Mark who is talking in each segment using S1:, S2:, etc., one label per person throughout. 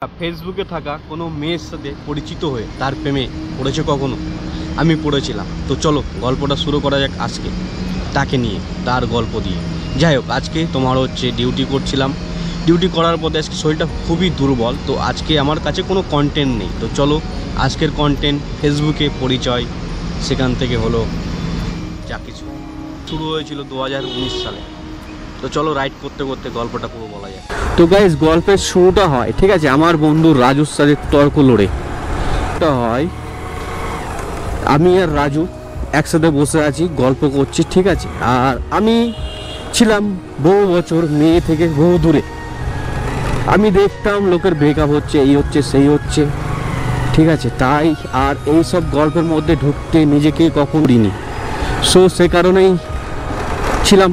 S1: ফেসবুকে থাকা কোনো মেয়ের সাথে পরিচিত হয়ে তার প্রেমে পড়েছে কখনো? আমি পড়েছিলাম। তো চলো গল্পটা শুরু করা যাক আজকে তাকে নিয়ে, তার গল্প দিয়ে। যাই হোক, আজকে তোমার হচ্ছে ডিউটি করছিলাম। ডিউটি করার পথে আজকে শরীরটা খুবই দুর্বল, তো আজকে আমার কাছে কোনো কন্টেন্ট নেই। তো চলো আজকের কন্টেন্ট ফেসবুকে পরিচয়, সেখান থেকে হলো যা কিছু শুরু হয়েছিল 2019 সালে। তো চলো রাইড করতে করতে গল্পটা পুরো বলা যায়। তো গাইস, গল্পের শুরুটা হয়, ঠিক আছে, আমার বন্ধু রাজুর সাথে তর্ক লড়ে হয়। আমি আর রাজু একসাথে বসে আছি, গল্প করছি, ঠিক আছে। আর আমি ছিলাম বহু বছর মেয়ে থেকে বহু দূরে। আমি দেখতাম লোকের ব্রেকআপ হচ্ছে, এই হচ্ছে সেই হচ্ছে, ঠিক আছে। তাই আর এই সব গল্পের মধ্যে ঢুকতে নিজেকে কখন দিইনি। সো সে কারণেই ছিলাম,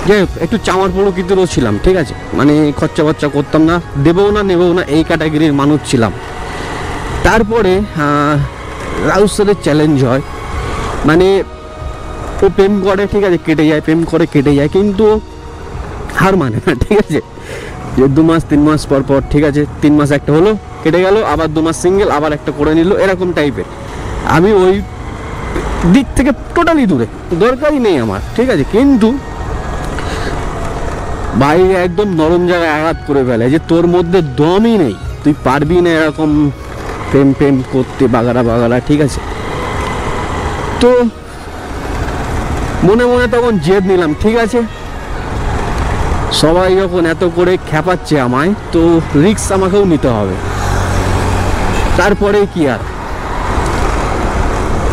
S1: যাই হোক, একটু চামার প্রকৃতিরও ছিলাম, ঠিক আছে। মানে খরচা বচ্চা করতাম না, দেবও না নেবও না, এই ক্যাটাগরির মানুষ ছিলাম। তারপরে রাউর সাথে চ্যালেঞ্জ হয়, মানে ও প্রেম করে, ঠিক আছে, কেটে যায়, প্রেম করে কেটে যায়, কিন্তু হার মানে না, ঠিক আছে। যে 2 মাস 3 মাস পর পর, ঠিক আছে, 3 মাস একটা হলো, কেটে গেল, আবার 2 মাস সিঙ্গেল, আবার একটা করে নিল, এরকম টাইপের। আমি ওই দিক থেকে টোটালি দূরে, দরকারই নেই আমার, ঠিক আছে। কিন্তু বাইরে একদম নরম জায়গায় আঘাত করে ফেলে যে তোর মধ্যে দমই নেই, তুই পারবি না এরকম প্রেম প্রেম করতে, বাগারা বাগারা, ঠিক আছে। তো মনে মনে তখন জেদ নিলাম, ঠিক আছে, সবাই যখন এত করে খ্যাপাচ্ছে আমায়, তো রিস্ক আমাকেও নিতে হবে। তারপরে কি আর,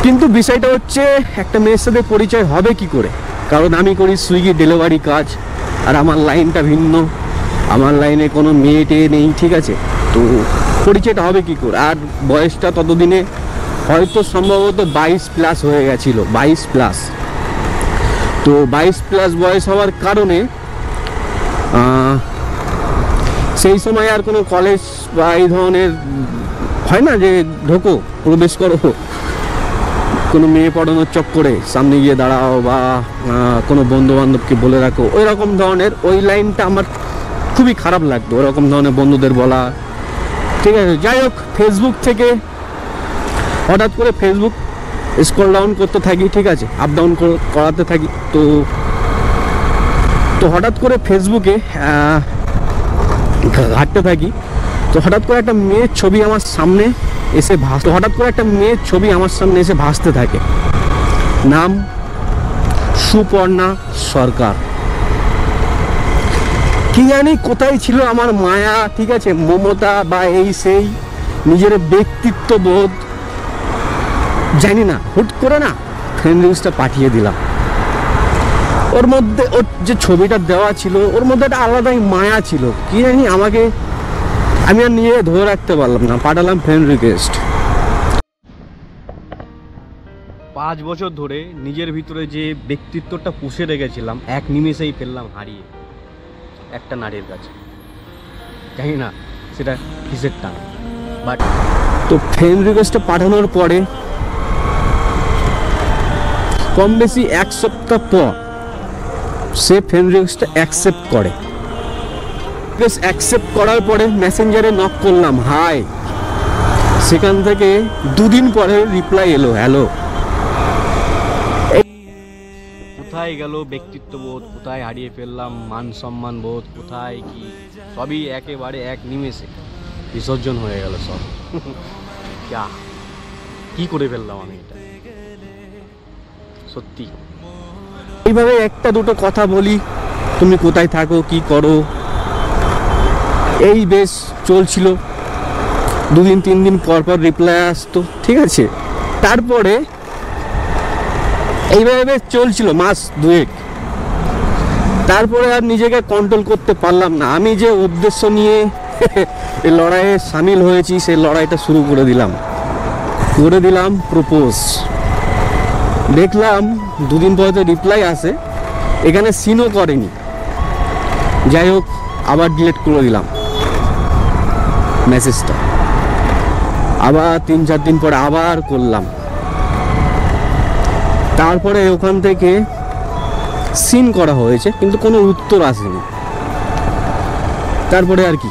S1: কিন্তু বিষয়টা হচ্ছে একটা মেয়ের সাথে পরিচয় হবে কি করে, কারণ আমি করি সুইগি ডেলিভারি কাজ, আর আমার লাইনটা ভিন্ন, আমার লাইনে কোনো মেয়ে নেই, ঠিক আছে। তো পরিচয়টা হবে কি করে, আর বয়সটা ততদিনে হয়তো সম্ভবত 22+ হয়ে গেছিলো, 22+। তো 22+ বয়স হওয়ার কারণে সেই সময় আর কোনো কলেজ বা এই ধরনের হয় না যে ঢোকো, প্রবেশ করো কোনো মেয়ে পড়ানোর চক্করে, সামনে গিয়ে দাঁড়াও, বা কোনো বন্ধু বান্ধবকে বলে রাখো, ওই রকম ধরনের, ওই লাইনটা আমার খুবই খারাপ লাগতো, ওরকম ধরনের বন্ধুদের বলা, ঠিক আছে। যাই হোক, ফেসবুক থেকে হঠাৎ করে ফেসবুক স্ক্রল ডাউন করতে থাকি, ঠিক আছে, আপ ডাউন করাতে থাকি। তো হঠাৎ করে ফেসবুকে ঘাঁটতে থাকি, তো হঠাৎ করে একটা মেয়ের ছবি আমার সামনে এসে ভাসতে থাকে। নাম সুপর্ণা সরকার। কি জানি কোথায় ছিল আমার মায়া, ঠিক আছে, মমতা বা এই সেই নিজের ব্যক্তিত্ব বোধ, জানি না, হুট করে না ফ্রেন্ড রিকোয়েস্টটা পাঠিয়ে দিলাম। ওর মধ্যে ওর যে ছবিটা দেওয়া ছিল, ওর মধ্যে একটা আলাদাই মায়া ছিল, কি জানি, আমি আর নিজে ধরে রাখতে পারলাম না, পাঠালাম ফ্রেন্ড রিকোয়েস্ট। 5 বছর ধরে নিজের ভিতরে যে ব্যক্তিত্বটা পুষে রেখেছিলাম, এক নিমেষেই ফেললাম হারিয়ে একটা নারীর কাছে। জানি না সেটা কিসের টান, বাট তো ফ্রেন্ড রিকোয়েস্টটা পাঠানোর পরে কম বেশি 1 সপ্তাহ পর সে ফ্রেন্ড রিকোয়েস্টটা অ্যাকসেপ্ট করে। অ্যাকসেপ্ট করার পরে মেসেঞ্জারে নক করলাম, হাই। সেখান থেকে 2 দিন পরে রিপ্লাই এলো, হ্যালো। কোথায় গেল ব্যক্তিত্ব বোধ, কোথায় হারিয়ে ফেললাম মান সম্মান বোধ, কোথায় কি, সবই একেবারে এক নিমেষে বিসর্জন হয়ে গেল সব। কি করে ফেললাম আমি এটা, সত্যি। এইভাবে একটা দুটো কথা বলি, তুমি কোথায় থাকো, কি করো, এই বেশ চলছিল। 2 দিন 3 দিন পর পর রিপ্লাই আসতো, ঠিক আছে। তারপরে এইভাবে বেশ চলছিল মাস 2-1। তারপরে আর নিজেকে কন্ট্রোল করতে পারলাম না। আমি যে উদ্দেশ্য নিয়ে এই লড়াইয়ে সামিল হয়েছি, সেই লড়াইটা শুরু করে দিলাম প্রপোজ। দেখলাম 2 দিন পরে রিপ্লাই আসে, এখানে সিনও করেনি। যাই হোক, আবার ডিলিট করে দিলাম মেসেজটা। আবার 3-4 দিন পরে আবার করলাম। তারপরে ওখান থেকে সিন করা হয়েছে, কিন্তু কোনো উত্তর আসেনি। তারপরে আর কি,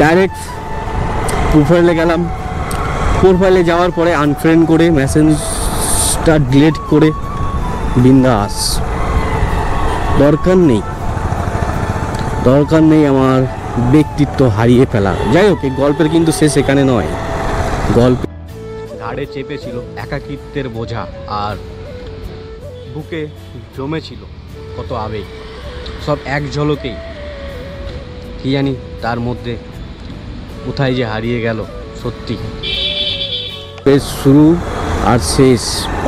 S1: ডাইরেক্ট প্রোফাইলে গেলাম, প্রোফাইলে যাওয়ার পরে আনফ্রেন্ড করে মেসেজটা ডিলিট করে বিন্দাস। দরকার নেই আমার ব্যক্তিত্ব হারিয়ে ফেলা। যাই হোক, এই গল্পের কিন্তু শেষ এখানে নয়। গল্প ঘাড়ে চেপেছিল একাকিত্বের বোঝা, আর বুকে জমেছিল কত আবেগ, সব এক ঝলকেই কি জানি তার মধ্যে কোথায় যে হারিয়ে গেল। সত্যি বেশ শুরু আর শেষ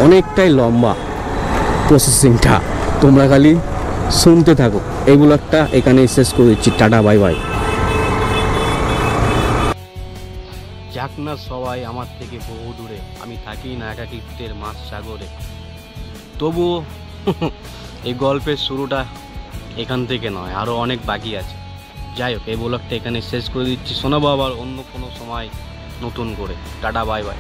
S1: অনেকটাই লম্বা প্রসেসিংটা, তোমরা খালি শুনতে থাকো। এই ব্লগটা এখানেই শেষ করে দিচ্ছি। Tata, bye bye. যাক না সবাই আমার থেকে বহু দূরে, আমি থাকি না একাকিত্বের মাছ সাগরে, তবুও এই গল্পের শুরুটা এখান থেকে নয়, আরও অনেক বাকি আছে। যাই হোক, এই ব্লগটা এখানে শেষ করে দিচ্ছি। শোনাবো আবার অন্য কোনো সময় নতুন করে। Tata, bye bye.